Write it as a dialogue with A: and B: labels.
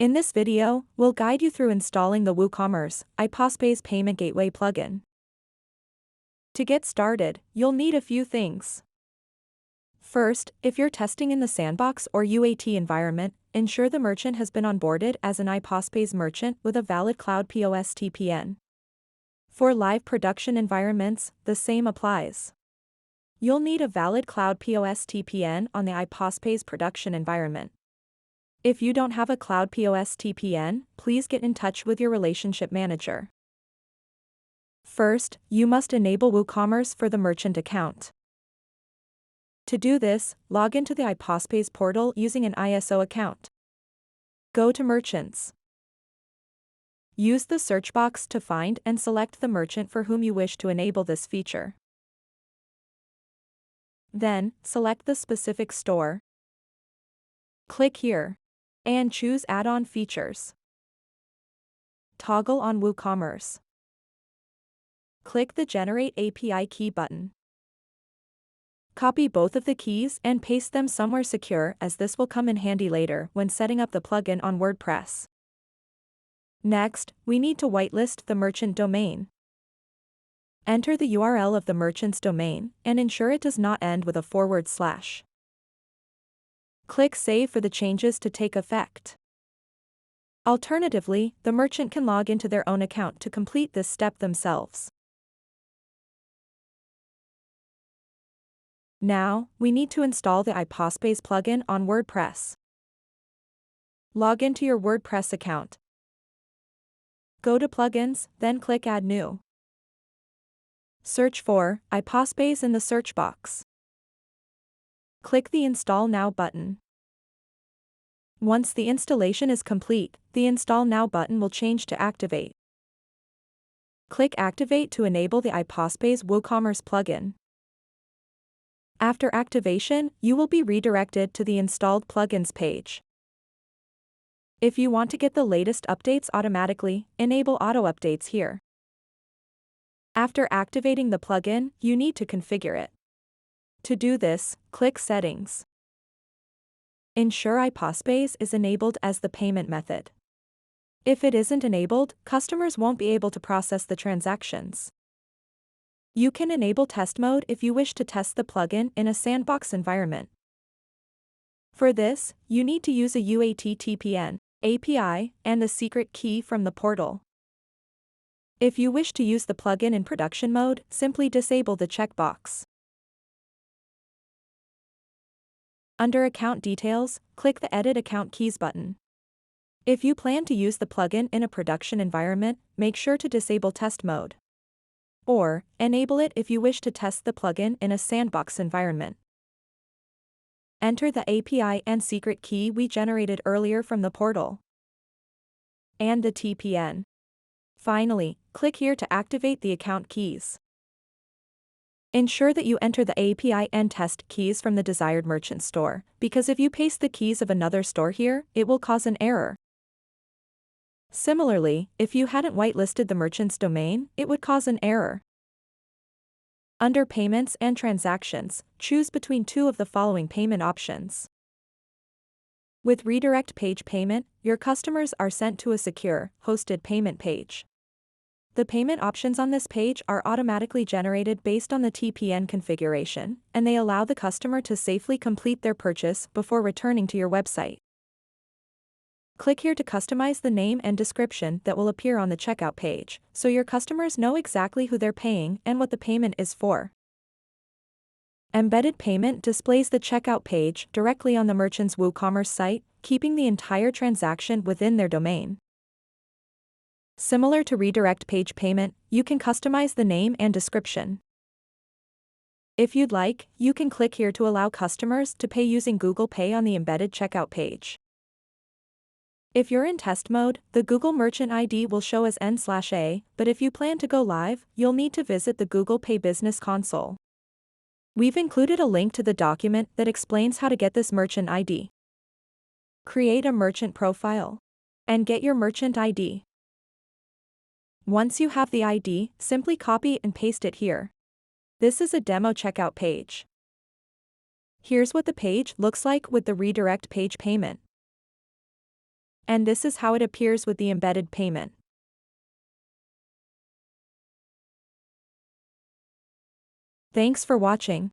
A: In this video, we'll guide you through installing the WooCommerce iPOSpays Payment Gateway plugin. To get started, you'll need a few things. First, if you're testing in the sandbox or UAT environment, ensure the merchant has been onboarded as an iPOSpays merchant with a valid Cloud POS TPN. For live production environments, the same applies. You'll need a valid Cloud POS TPN on the iPOSpays production environment. If you don't have a Cloud POS TPN, please get in touch with your relationship manager. First, you must enable WooCommerce for the merchant account. To do this, log into the iPOSpays portal using an ISO account. Go to Merchants. Use the search box to find and select the merchant for whom you wish to enable this feature. Then, select the specific store. Click here and choose Add-on Features. Toggle on WooCommerce. Click the Generate API Key button. Copy both of the keys and paste them somewhere secure, as this will come in handy later when setting up the plugin on WordPress. Next, we need to whitelist the merchant domain. Enter the URL of the merchant's domain and ensure it does not end with a /. Click Save for the changes to take effect. Alternatively, the merchant can log into their own account to complete this step themselves. Now, we need to install the iPOSpays plugin on WordPress. Log into your WordPress account. Go to Plugins, then click Add New. Search for iPOSpays in the search box. Click the Install Now button. Once the installation is complete, the Install Now button will change to Activate. Click Activate to enable the iPOSpays WooCommerce plugin. After activation, you will be redirected to the Installed Plugins page. If you want to get the latest updates automatically, enable Auto Updates here. After activating the plugin, you need to configure it. To do this, click Settings. Ensure iPOSpays is enabled as the payment method. If it isn't enabled, customers won't be able to process the transactions. You can enable test mode if you wish to test the plugin in a sandbox environment. For this, you need to use a UAT TPN, API, and the secret key from the portal. If you wish to use the plugin in production mode, simply disable the checkbox. Under Account Details, click the Edit Account Keys button. If you plan to use the plugin in a production environment, make sure to disable test mode. Or, enable it if you wish to test the plugin in a sandbox environment. Enter the API and secret key we generated earlier from the portal. And the TPN. Finally, click here to activate the account keys. Ensure that you enter the API and test keys from the desired merchant store, because if you paste the keys of another store here, it will cause an error. Similarly, if you hadn't whitelisted the merchant's domain, it would cause an error. Under Payments and Transactions, choose between two of the following payment options. With Redirect Page Payment, your customers are sent to a secure, hosted payment page. The payment options on this page are automatically generated based on the TPN configuration, and they allow the customer to safely complete their purchase before returning to your website. Click here to customize the name and description that will appear on the checkout page, so your customers know exactly who they're paying and what the payment is for. Embedded Payment displays the checkout page directly on the merchant's WooCommerce site, keeping the entire transaction within their domain. Similar to Redirect Page Payment, you can customize the name and description. If you'd like, you can click here to allow customers to pay using Google Pay on the embedded checkout page. If you're in test mode, the Google Merchant ID will show as N/A, but if you plan to go live, you'll need to visit the Google Pay Business Console. We've included a link to the document that explains how to get this merchant ID. Create a merchant profile and get your merchant ID. Once you have the ID, simply copy and paste it here. This is a demo checkout page. Here's what the page looks like with the redirect page payment. And this is how it appears with the embedded payment. Thanks for watching.